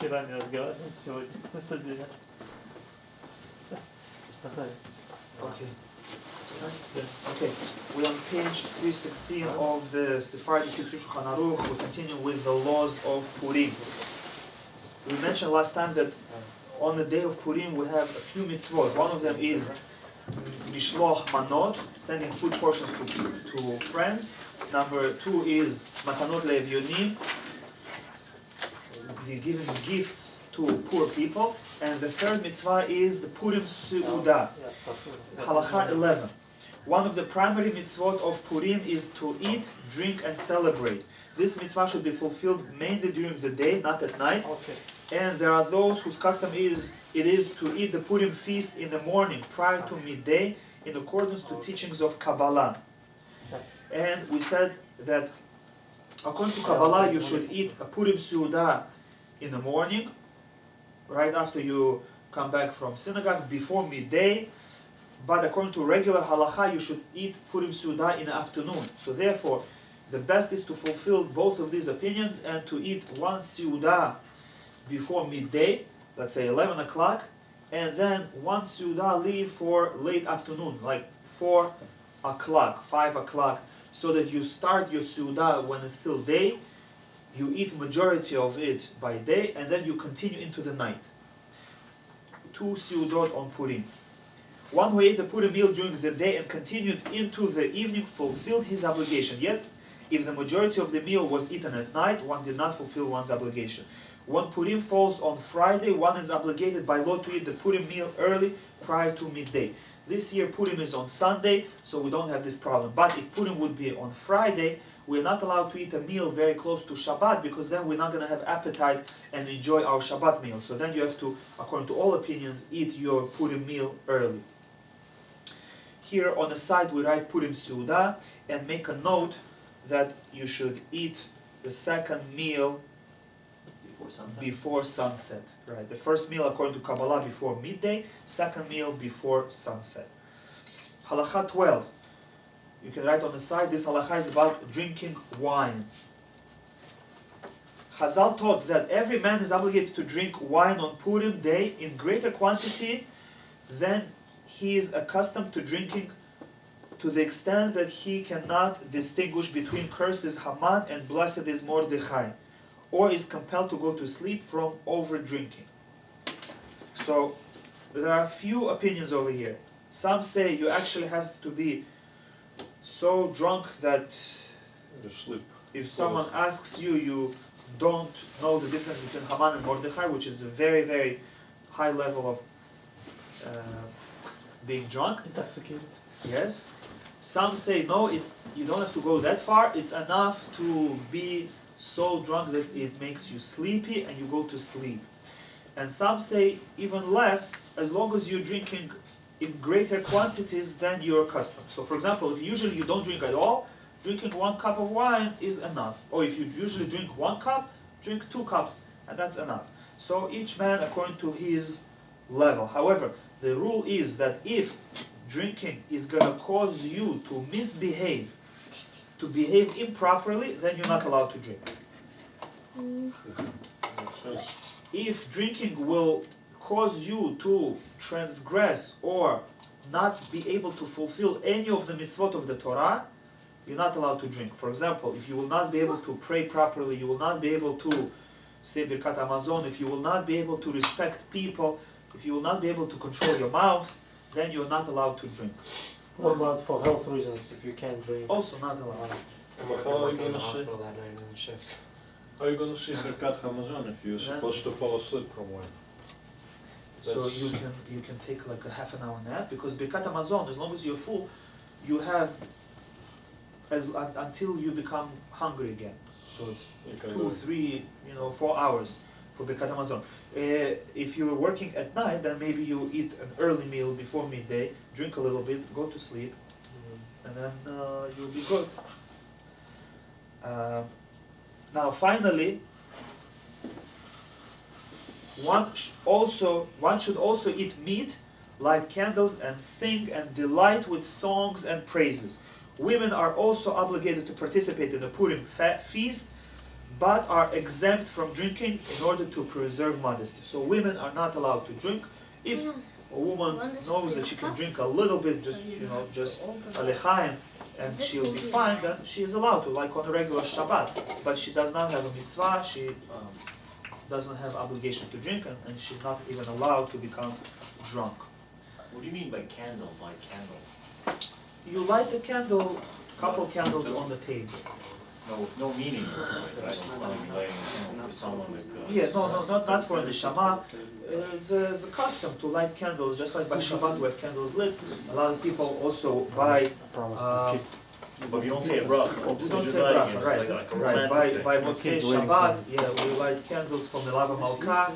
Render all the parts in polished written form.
вчера не разговаривал, сегодня на стадионе. Okay. Okay. We're on page 316 of the Sephardic Shulchan Aruch. We continue with the laws of Purim. We mentioned last time that on the day of Purim we have a few mitzvot. One of them is Mishloach Manot, sending food portions to friends. Number 2 is Matanot Le'Evyonim, giving gifts to poor people. And the third mitzvah is the Purim Seudah, Halacha 11. One of the primary mitzvot of Purim is to eat, drink, and celebrate. This mitzvah should be fulfilled mainly during the day, not at night. Okay. And there are those whose custom is to eat the Purim feast in the morning prior to midday, in accordance to teachings of Kabbalah. And we said that according to Kabbalah, you should eat a Purim Seudah in the morning, right after you come back from synagogue, before midday. But according to regular halacha, you should eat Purim Seudah in the afternoon. So therefore, the best is to fulfill both of these opinions and to eat one Seudah before midday, let's say 11 o'clock, and then one Seudah leave for late afternoon, like 4 o'clock, 5 o'clock, so that you start your Seudah when it's still day, you eat majority of it by day, and then you continue into the night. 2 Seudot on Purim. One who ate the Purim meal during the day and continued into the evening fulfilled his obligation. Yet, if the majority of the meal was eaten at night, one did not fulfill one's obligation. When Purim falls on Friday, one is obligated by law to eat the Purim meal early prior to midday. This year Purim is on Sunday, so we don't have this problem. But if Purim would be on Friday, we're not allowed to eat a meal very close to Shabbat, because then we're not going to have appetite and enjoy our Shabbat meal. So then you have to, according to all opinions, eat your Purim meal early. Here on the side we write Purim Seudah and make a note that you should eat the second meal before sunset. Right. The first meal according to Kabbalah before midday, second meal before sunset. Halacha 12. You can write on the side, this halacha is about drinking wine. Chazal taught that every man is obligated to drink wine on Purim day in greater quantity than he is accustomed to drinking, to the extent that he cannot distinguish between cursed is Haman and blessed is Mordechai, or is compelled to go to sleep from over drinking. So there are a few opinions over here. Some say you actually have to be so drunk that if someone asks you, you don't know the difference between Haman and Mordechai, which is a very, very high level of being drunk. Intoxicated. Yes. Some say no, you don't have to go that far. It's enough to be so drunk that it makes you sleepy and you go to sleep. And some say even less, as long as you're drinking in greater quantities than you're accustomed. So for example, if usually you don't drink at all, drinking 1 cup of wine is enough. Or if you usually drink 1 cup, drink 2 cups, and that's enough. So each man according to his level. However, the rule is that if drinking is going to cause you to misbehave, to behave improperly, then you're not allowed to drink. If drinking will cause you to transgress or not be able to fulfill any of the mitzvot of the Torah, you're not allowed to drink. For example, if you will not be able to pray properly, you will not be able to say Birkat Hamazon, if you will not be able to respect people, if you will not be able to control your mouth, then you're not allowed to drink. What about for health reasons, if you can't drink? Also not allowed. How are you going to hospital that night in the shift? How are you going to see Birkat Hamazon if you're supposed to fall asleep from wine? So you can take like a half an hour nap, because Birkat Hamazon, as long as you're full, you have until you become hungry again. So it's 2, 3, 4 hours for Birkat Hamazon. If you're working at night, then maybe you eat an early meal before midday, drink a little bit, go to sleep, and then you'll be good. Now finally, one should also eat meat, light candles, and sing and delight with songs and praises. Women are also obligated to participate in the Purim feast, but are exempt from drinking in order to preserve modesty. So women are not allowed to drink. If a woman knows that she can drink a little bit, just a lechaim, and she'll be fine, then she is allowed to, like on a regular Shabbat. But she does not have a mitzvah, she doesn't have obligation to drink, and she's not even allowed to become drunk. What do you mean by candle? By candle? You light a candle, couple candles on the table. No meaning, right? It's not like lighting a candle for someone like. Yeah, no, not for the Shama. It's a custom to light candles, just like by Shabbat we have candles lit. A lot of people also buy. But you don't say a bracha. We don't say bracha, right? By Motzei Shabbat, yeah, we light candles from the Lava Malka.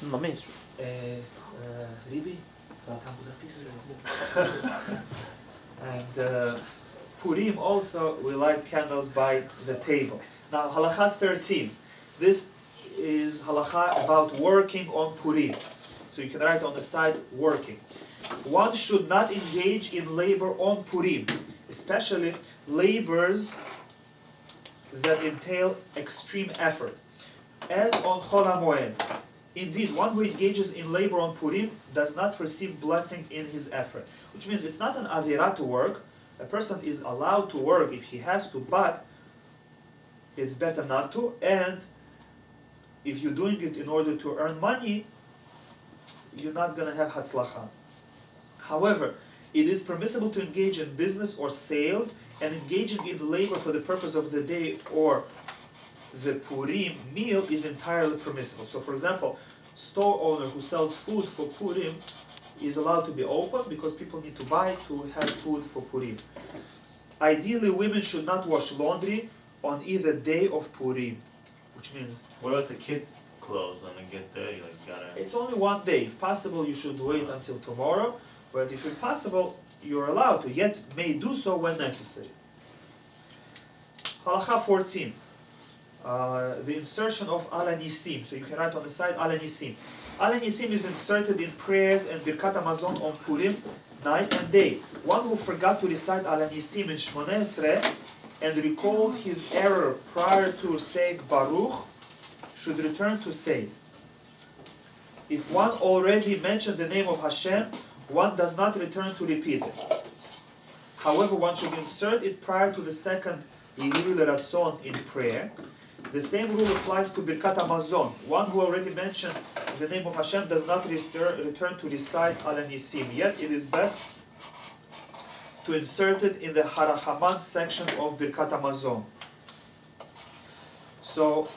Na mainstream. Ribi, and Purim also we light candles by the table. Now halacha 13. This is halacha about working on Purim. So you can write on the side working. One should not engage in labor on Purim, especially labors that entail extreme effort, as on Chol HaMoed. Indeed, one who engages in labor on Purim does not receive blessing in his effort, which means it's not an avira to work. A person is allowed to work if he has to, but it's better not to, and if you're doing it in order to earn money, you're not going to have hatzlacha. However, it is permissible to engage in business or sales, and engaging in labor for the purpose of the day or the Purim meal is entirely permissible. So for example, store owner who sells food for Purim is allowed to be open because people need to buy to have food for Purim. Ideally, women should not wash laundry on either day of Purim, which means... What about the kids' clothes when they get dirty? Like you gotta... It's only one day. If possible, you should wait until tomorrow, but if impossible, you're allowed to, yet may do so when necessary. Halacha 14. The insertion of Ala Nisim. So you can write on the side Ala Nisim. Ala Nisim is inserted in prayers and Birkat Hamazon on Purim, night and day. One who forgot to recite Ala Nisim in Shmoneh Esrei and recalled his error prior to saying Baruch should return to say. If one already mentioned the name of Hashem, one does not return to repeat it. However, one should insert it prior to the second Yihil Ratzon in prayer. The same rule applies to Birkat Hamazon. One who already mentioned the name of Hashem does not return to recite Ala Nisim. Yet it is best to insert it in the Harachaman section of Birkat Hamazon. So,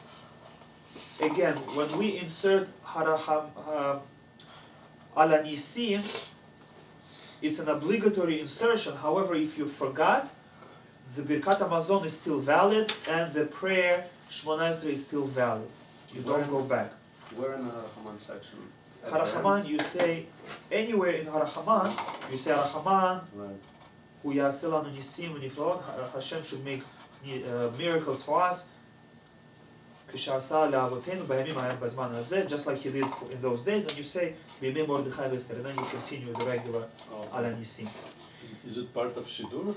again, when we insert Ala Nisim, it's an obligatory insertion. However, if you forgot, the Birkat Hamazon is still valid and the prayer Shmoneh Esrei is still valid. You don't go back. Where in the Harachaman section? Harachaman, you say, anywhere in Harachaman, you say Harachaman, Hu Yaseh Lanu Nisim V'Niflaot, Hashem should make miracles for us, K'sha'asa Le'avotenu B'yamim Ha'em B'zman Hazeh, just like he did in those days, and you say, B'yamei Mordechai V'Ester, and then you continue the regular Ala Nisim. Is it part of Siddur?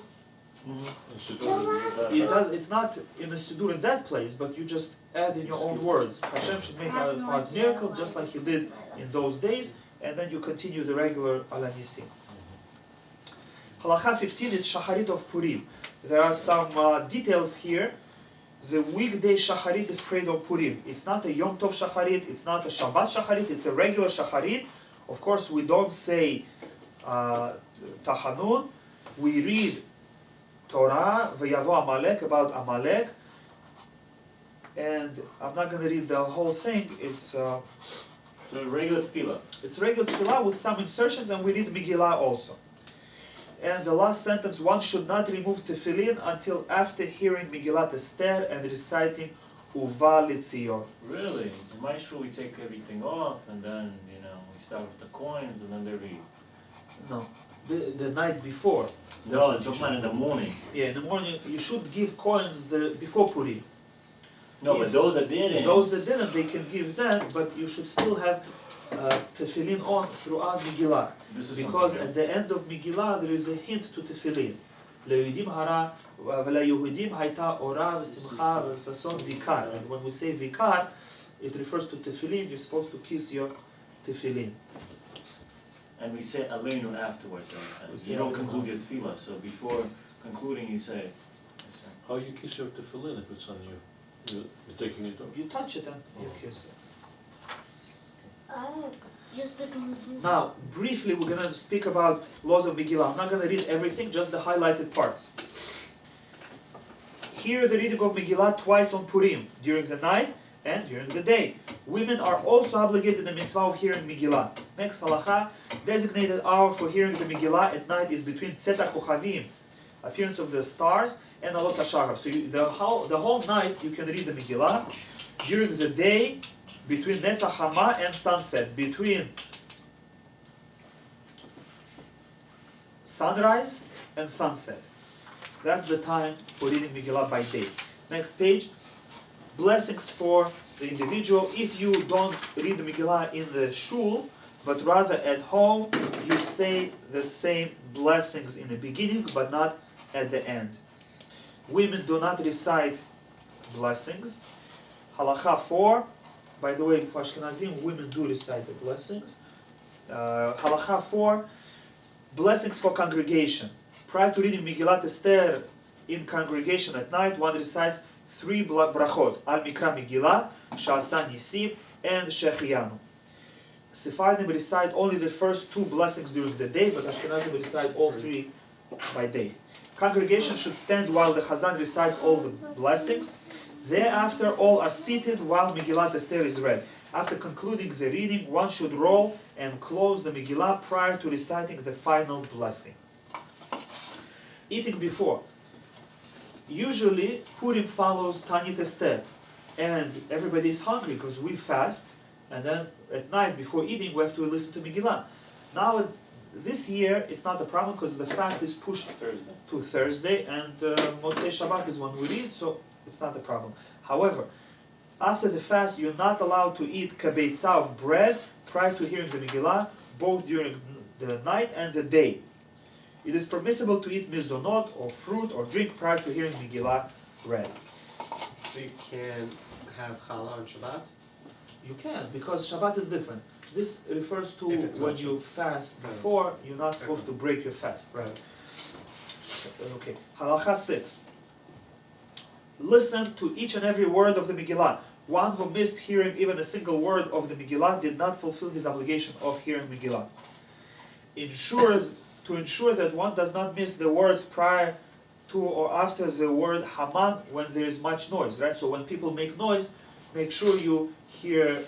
It does. It's not in the Siddur in that place, but you just add in your own words. Hashem should make for us miracles just like He did in those days, and then you continue the regular Ala Nisim. Halacha 15 is Shacharit of Purim. There are some details here. The weekday Shacharit is prayed on Purim. It's not a Yom Tov Shacharit, it's not a Shabbat Shacharit, it's a regular Shacharit. Of course, we don't say Tachanun. We read Torah, V'yavo Amalek, about Amalek, and I'm not going to read the whole thing. It's So regular tefillah. It's regular tefillah with some insertions, and we read Megillah also. And the last sentence: one should not remove tefillin until after hearing Megillat Esther and reciting Uva Litzion. Really? In my shul we take everything off and then, we start with the coins and then they read. No, the night before. No, I'm talking about in the morning. Yeah, in the morning you should give coins before Purim. No, but those that didn't. Those that didn't, they can give that, but you should still have tefillin on throughout Megillah. Because at the end of Megillah there is a hint to tefillin. ליהודים הרה וליהודים הייתה אורה ושמחה וששון ויקר. And when we say vikar, it refers to tefillin. You're supposed to kiss your tefillin. And we say Aleinu afterwards. We say You don't Aleinu conclude your tefillah, so before concluding you say. How you kiss your tefillin if it's on you? You're taking it off. You touch it and you kiss it. Just like Now, briefly, we're going to speak about laws of Megillah. I'm not going to read everything, just the highlighted parts. Here, the reading of Megillah twice on Purim, during the night and during the day. Women are also obligated in the mitzvah of hearing Megillah. Next halacha, designated hour for hearing the Megillah at night is between Tzeta Kochavim, appearance of the stars, and Alot HaShachar. So the whole night you can read the Megillah. During the day, between Netzach Hama and sunset, between sunrise and sunset. That's the time for reading Megillah by day. Next page. Blessings for the individual. If you don't read the Megillah in the shul, but rather at home, you say the same blessings in the beginning, but not at the end. Women do not recite blessings. Halacha 4. By the way, for Ashkenazim, women do recite the blessings. Halacha 4. Blessings for congregation. Prior to reading Megillat Esther in congregation at night, one recites 3 brachot. Al Mikra Megillah, Sha'asa Nisim, and Shechianu. Sephardim recite only the first 2 blessings during the day, but Ashkenazim recite all 3 by day. Congregation should stand while the Chazan recites all the blessings. Thereafter, all are seated while Megillat Esther is read. After concluding the reading, one should roll and close the Megillah prior to reciting the final blessing. Eating before. Usually, Purim follows Tanit Esther, and everybody is hungry because we fast, and then at night before eating we have to listen to Megillah. Now, this year it's not a problem because the fast is pushed to Thursday, and Motzei Shabbat is when we read, so it's not a problem. However, after the fast, you're not allowed to eat kabeitza of bread prior to hearing the Megillah, both during the night and the day. It is permissible to eat mizonot or fruit or drink prior to hearing Megillah read. So you can have challah on Shabbat? You can, because Shabbat is different. This refers to If it's when not you fast before, you're not supposed to break your fast. Right. Okay. Halacha 6. Listen to each and every word of the Megillah. One who missed hearing even a single word of the Megillah did not fulfill his obligation of hearing Megillah. To ensure that one does not miss the words prior to or after the word Haman when there is much noise, right? So when people make noise, make sure you hear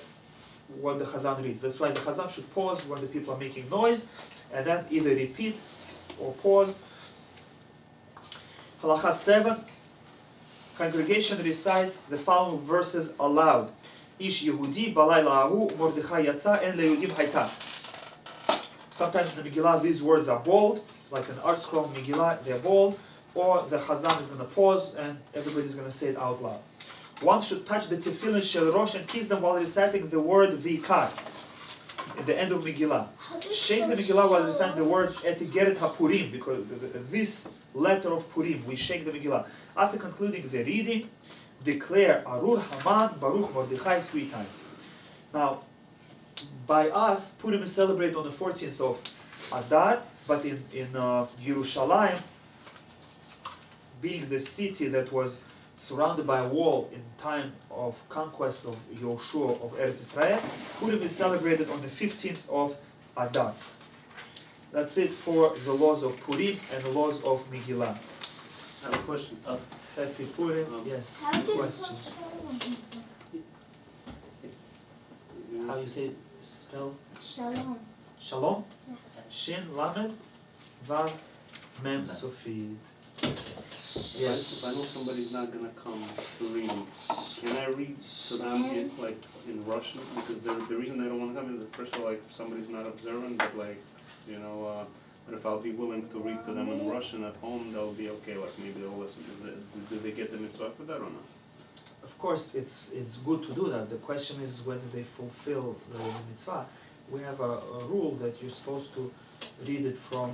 what the Chazan reads. That's why the Chazan should pause when the people are making noise, and then either repeat or pause. Halacha 7. Congregation recites the following verses aloud. Ish Yehudi balayla ahu Mordechai yatsa en leYehudim hayta. Sometimes in the Megillah these words are bold, like an art scroll Megillah, they're bold, or the Chazan is going to pause and everybody's going to say it out loud. One should touch the tefillin shel rosh and kiss them while reciting the word vikar at the end of Megillah. Shake the Megillah while reciting the words etigeret hapurim, because this letter of Purim, we shake the Megillah. After concluding the reading, declare Arur Haman Baruch Mordechai 3 times. Now, by us, Purim is celebrated on the 14th of Adar, but in Yerushalayim, being the city that was surrounded by a wall in time of conquest of Yoshua of Eretz Israel, Purim is celebrated on the 15th of Adar. That's it for the laws of Purim and the laws of Megillah. I have a question. Happy Purim. Yes. How did Questions? How you say spell? Shalom. Shalom. Shin Lamed Vav Mem Sofid. Yes. If I know somebody's not gonna come to read, can I read to them in Russian? Because the reason they don't want to come is that first of all, like if somebody's not observant, but like but if I'll be willing to read to them in Russian at home, they'll be okay. Like maybe they'll listen. Do they get the mitzvah for that or not? Of course, it's good to do that. The question is whether they fulfill the mitzvah. we have a rule that you're supposed to read it from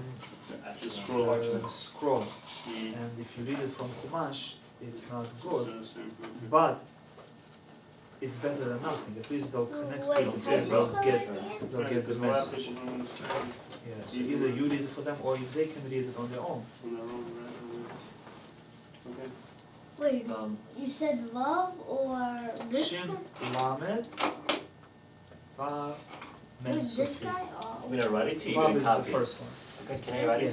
The scroll. scroll. Mm. And if you read it from Chumash, it's not good. It's the same, okay. But it's better than nothing. At least they'll connect Wait, with it. how do you They'll close get it? they'll Right, get the because a lot of message. people don't understand Yeah. So either you read it for them, or if they can read it on their own. on their own, right? Okay. Wait, Um, you said love or this Shin guy? Lamed Vav Mem Wait, this Sofit. guy? I'm gonna write it to you Vav in is the copy. first one. Okay, can I write it to you?